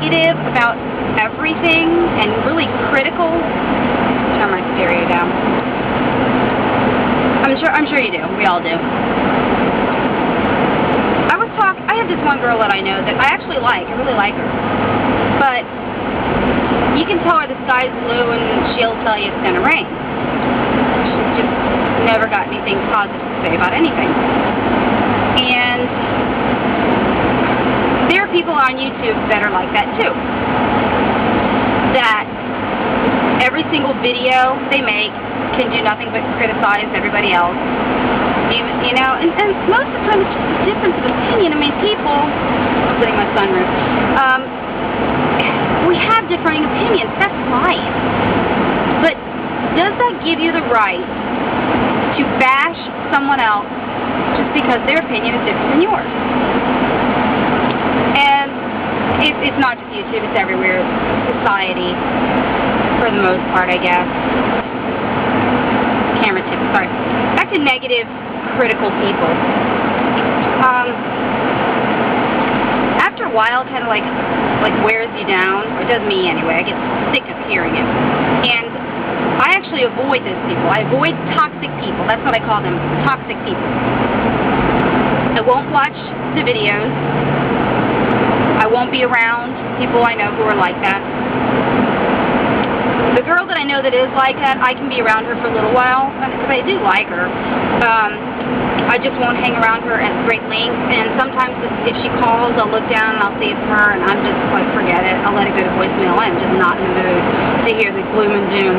negative about everything and really critical. Turn my stereo down. I'm sure you do. We all do. I have this one girl that I know that I actually like. I really like her. But you can tell her the sky's blue and she'll tell you it's going to rain. She's just never got anything positive to say about anything. And there are people on YouTube that are like that too. That every single video they make can do nothing but criticize everybody else. Even, you know, and most of the time it's just a difference of opinion. I mean, people, I'm putting my sunroof, we have differing opinions. That's life. But does that give you the right to bash someone else just because their opinion is different than yours? And it's not just YouTube, it's everywhere. Society, for the most part, I guess. Camera tip, sorry. Back to negative, critical people. After a while, it kind of like wears you down, or it does me anyway. I get sick of hearing it. And I actually avoid those people. I avoid toxic people. That's what I call them, toxic people. I won't watch the videos. I won't be around people I know who are like that. The girl that I know that is like that, I can be around her for a little while, because I do like her. I just won't hang around her at great length, and sometimes if she calls, I'll look down and I'll see it's her, and I'm just like, forget it. I'll let it go to voicemail. I'm just not in the mood to hear the gloom and doom,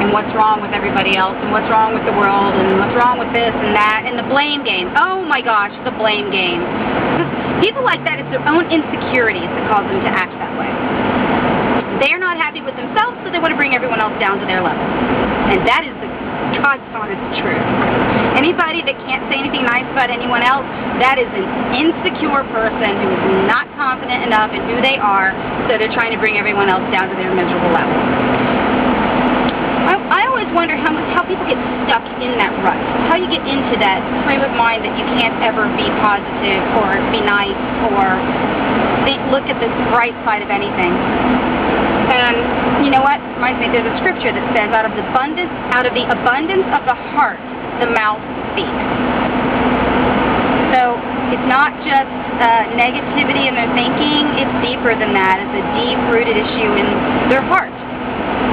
and what's wrong with everybody else, and what's wrong with the world, and what's wrong with this and that, and the blame game. Oh my gosh, the blame game. People like that, it's their own insecurities that cause them to act that way. They're not happy with themselves, so they want to bring everyone else down to their level. And that is the God's honest truth. Anybody that can't say anything nice about anyone else, that is an insecure person who is not confident enough in who they are, so they're trying to bring everyone else down to their miserable level. I always wonder how people get stuck in that rut, how you get into that frame of mind that you can't ever be positive or be nice or look at the bright side of anything. And you know what? Reminds me, there's a scripture that says, out of the abundance of the heart, the mouth speaks. So it's not just negativity in their thinking, it's deeper than that. It's a deep-rooted issue in their heart.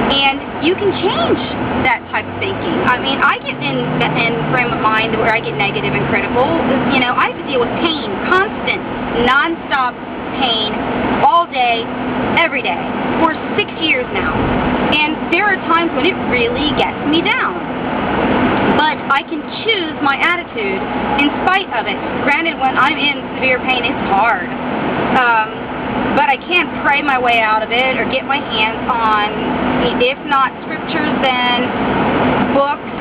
And you can change that type of thinking. I mean, I get in frame of mind where I get negative and critical. You know, I have to deal with pain, constant, non-stop pain, all day, every day, for 6 years now. And there are times when it really gets me down. But I can choose my attitude in spite of it. Granted, when I'm in severe pain, it's hard. But I can't pray my way out of it or get my hands on, if not scriptures, then books.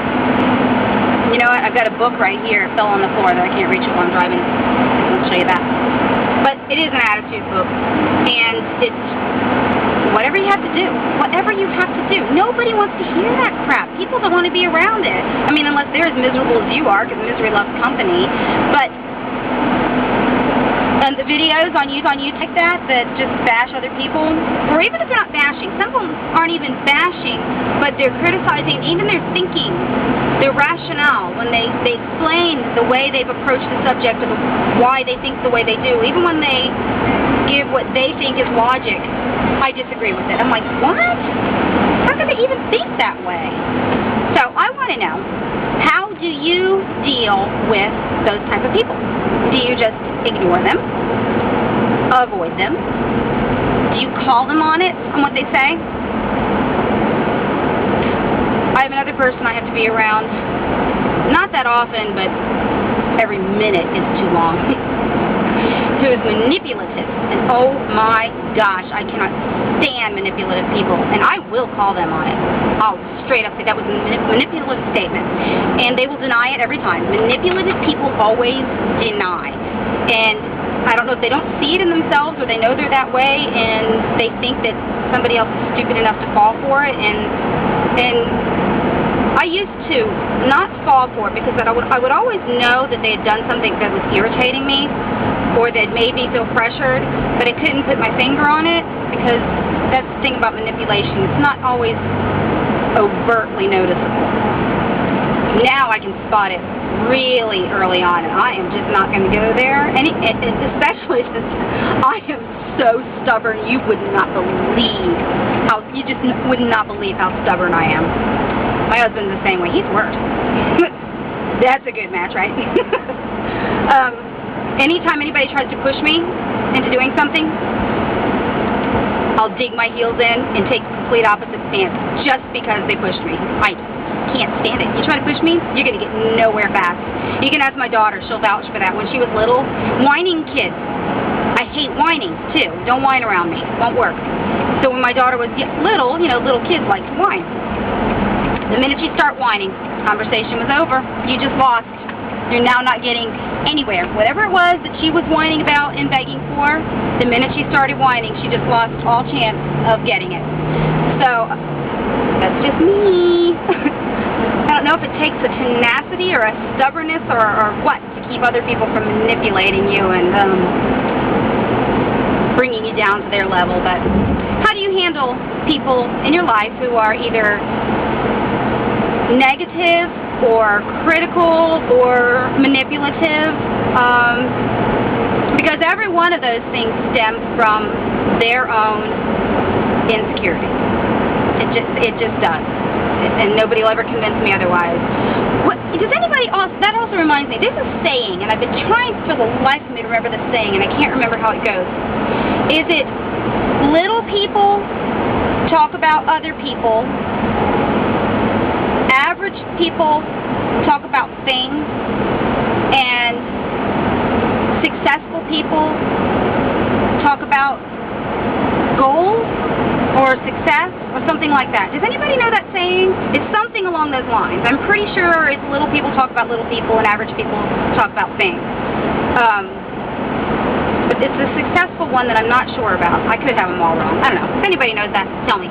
You know what? I've got a book right here. It fell on the floor that I can't reach it while I'm driving. I'll show you that. But it is an attitude book. And it's whatever you have to do. Whatever you have to do. Nobody wants to hear that crap. People don't want to be around it. I mean, unless they're as miserable as you are, because misery loves company. But the videos on YouTube like that just bash other people, or even if they're not bashing, some of them aren't even bashing, but they're criticizing even their thinking, their rationale, when they explain the way they've approached the subject of why they think the way they do, even when they give what they think is logic, I disagree with it. I'm like, what? How can they even think that way? So I want to know, how do you deal with those type of people? Do you just ignore them? Avoid them? Do you call them on it, on what they say? I have another person I have to be around, not that often, but every minute is too long, who is manipulative. And oh my gosh, I cannot stand manipulative people, and I will call them on it. I'll straight up say that was a manipulative statement, and they will deny it every time. Manipulative people always deny, and I don't know if they don't see it in themselves or they know they're that way and they think that somebody else is stupid enough to fall for it, and I used to not fall for it because I would always know that they had done something that was irritating me, or that made me feel pressured, but I couldn't put my finger on it, because that's the thing about manipulation. It's not always overtly noticeable. Now I can spot it really early on, and I am just not going to go there, and especially since I am so stubborn, you would not believe how stubborn I am. My husband's the same way. He's worse. That's a good match, right? Anytime anybody tries to push me into doing something, I'll dig my heels in and take the complete opposite stance just because they pushed me. I can't stand it. You try to push me, you're going to get nowhere fast. You can ask my daughter. She'll vouch for that. When she was little, whining kids. I hate whining, too. Don't whine around me. It won't work. So when my daughter was little, you know, little kids like to whine. The minute you start whining, conversation was over. You just lost. You're now not getting anywhere. Whatever it was that she was whining about and begging for, the minute she started whining, she just lost all chance of getting it. So, that's just me. I don't know if it takes a tenacity or a stubbornness or what to keep other people from manipulating you and bringing you down to their level, but how do you handle people in your life who are either negative or critical or manipulative? Because every one of those things stems from their own insecurity. It just does. And nobody will ever convince me otherwise. Does anybody else, that also reminds me, there's a saying, and I've been trying for the life of me to remember the saying, and I can't remember how it goes. Is it little people talk about other people, average people talk about things, and successful people talk about goals or success or something like that? Does anybody know that saying? It's something along those lines. I'm pretty sure it's little people talk about little people and average people talk about things. But it's a successful one that I'm not sure about. I could have them all wrong. I don't know. If anybody knows that, tell me.